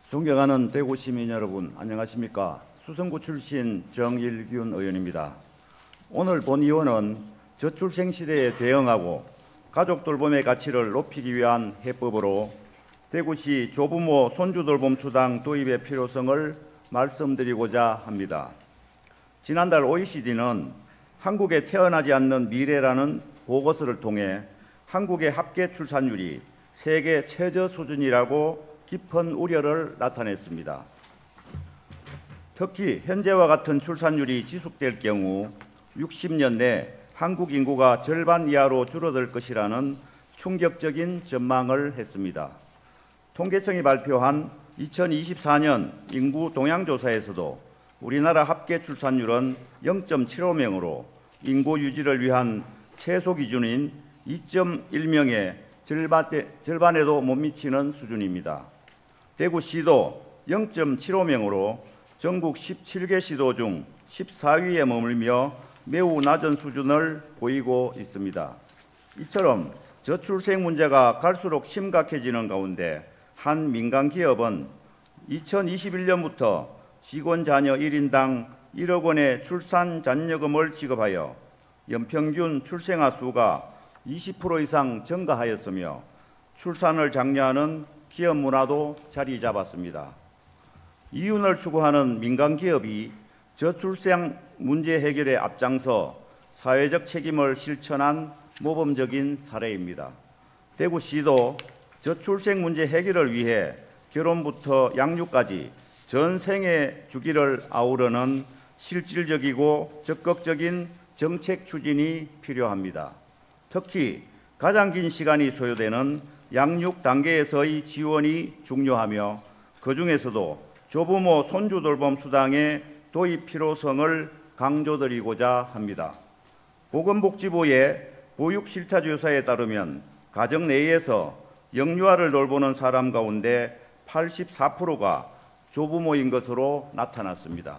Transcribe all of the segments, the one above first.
존경하는 대구 시민 여러분, 안녕하십니까? 수성구 출신 정일균 의원입니다. 오늘 본의원은 저출생 시대에 대응하고 가족 돌봄의 가치를 높이기 위한 해법으로 대구시 조부모 손주 돌봄 수당 도입의 필요성을 말씀드리고자 합니다. 지난달 OECD는 한국에 태어나지 않는 미래라는 보고서를 통해 한국의 합계 출산율이 세계 최저 수준이라고 깊은 우려를 나타냈습니다. 특히 현재와 같은 출산율이 지속될 경우 60년 내 한국 인구가 절반 이하로 줄어들 것이라는 충격적인 전망을 했습니다. 통계청이 발표한 2024년 인구 동향조사에서도 우리나라 합계 출산율은 0.75명으로 인구 유지를 위한 최소 기준인 2.1명의 절반에도 못 미치는 수준입니다. 대구시도 0.75명으로 전국 17개 시도 중 14위에 머물며 매우 낮은 수준을 보이고 있습니다. 이처럼 저출생 문제가 갈수록 심각해지는 가운데 한 민간 기업은 2021년부터 직원 자녀 1인당 1억 원의 출산 잔여금을 지급하여 연평균 출생아 수가 20% 이상 증가하였으며 출산을 장려하는 기업 문화도 자리 잡았습니다. 이윤을 추구하는 민간 기업이 저출생 문제 해결에 앞장서 사회적 책임을 실천한 모범적인 사례입니다. 대구시도 저출생 문제 해결을 위해 결혼부터 양육까지 전 생애 주기를 아우르는 실질적이고 적극적인 정책 추진이 필요합니다. 특히 가장 긴 시간이 소요되는 양육 단계에서의 지원이 중요하며 그중에서도 조부모 손주 돌봄 수당의 도입 필요성을 강조드리고자 합니다. 보건복지부의 보육실태조사에 따르면 가정 내에서 영유아를 돌보는 사람 가운데 84%가 조부모인 것으로 나타났습니다.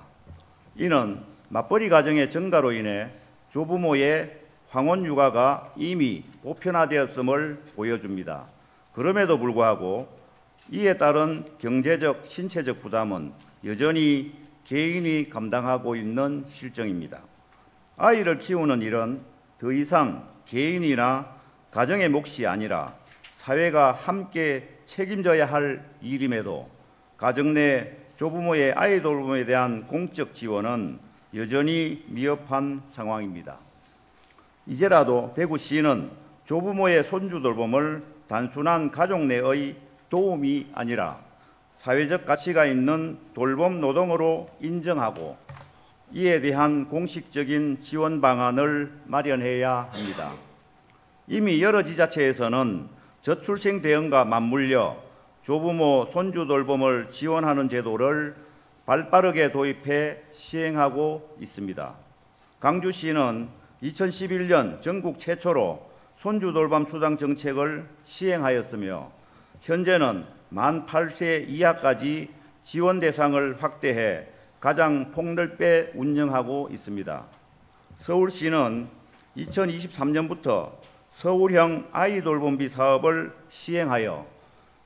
이는 맞벌이 가정의 증가로 인해 조부모의 황혼 육아가 이미 보편화되었음을 보여줍니다. 그럼에도 불구하고 이에 따른 경제적, 신체적 부담은 여전히 개인이 감당하고 있는 실정입니다. 아이를 키우는 일은 더 이상 개인이나 가정의 몫이 아니라 사회가 함께 책임져야 할 일임에도 가정 내 조부모의 아이 돌봄에 대한 공적 지원은 여전히 미흡한 상황입니다. 이제라도 대구시는 조부모의 손주 돌봄을 단순한 가족 내의 도움이 아니라 사회적 가치가 있는 돌봄 노동으로 인정하고 이에 대한 공식적인 지원 방안을 마련해야 합니다. 이미 여러 지자체에서는 저출생 대응과 맞물려 조부모 손주 돌봄을 지원하는 제도를 발빠르게 도입해 시행하고 있습니다. 강주시는 2011년 전국 최초로 손주 돌봄 수당 정책을 시행하였으며 현재는 만 8세 이하까지 지원 대상을 확대해 가장 폭넓게 운영하고 있습니다. 서울시는 2023년부터 서울형 아이 돌봄비 사업을 시행하여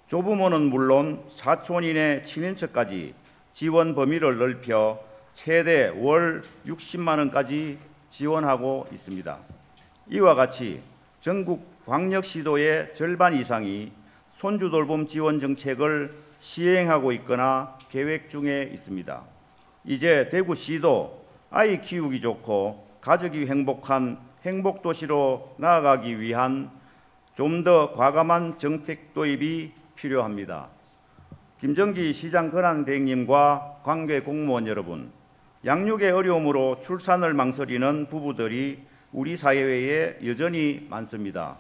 조부모는 물론 사촌인의 친인척까지 지원 범위를 넓혀 최대 월 60만 원까지 지원하고 있습니다. 이와 같이 전국 광역시도의 절반 이상이 손주 돌봄 지원 정책을 시행하고 있거나 계획 중에 있습니다. 이제 대구시도 아이 키우기 좋고 가족이 행복한 행복도시로 나아가기 위한 좀 더 과감한 정책 도입이 필요합니다. 김정기 시장 권한대행님과 관계 공무원 여러분, 양육의 어려움으로 출산을 망설이는 부부들이 우리 사회에 여전히 많습니다.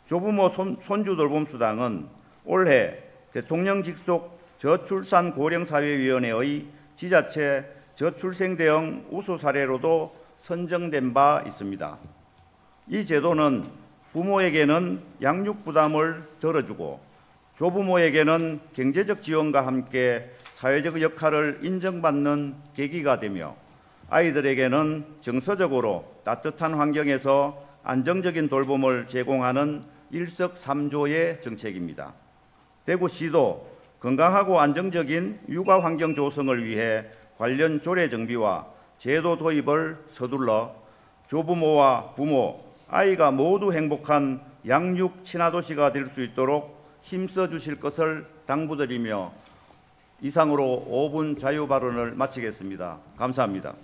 조부모 손주 돌봄 수당은 올해 대통령 직속 저출산 고령사회위원회의 지자체 저출생 대응 우수 사례로도 선정된 바 있습니다. 이 제도는 부모에게는 양육 부담을 덜어주고 조부모에게는 경제적 지원과 함께 사회적 역할을 인정받는 계기가 되며 아이들에게는 정서적으로 따뜻한 환경에서 안정적인 돌봄을 제공하는 일석삼조의 정책입니다. 대구시도 건강하고 안정적인 육아 환경 조성을 위해 관련 조례 정비와 제도 도입을 서둘러 조부모와 부모, 아이가 모두 행복한 양육 친화도시가 될 수 있도록 힘써 주실 것을 당부드리며 이상으로 5분 자유 발언을 마치겠습니다. 감사합니다.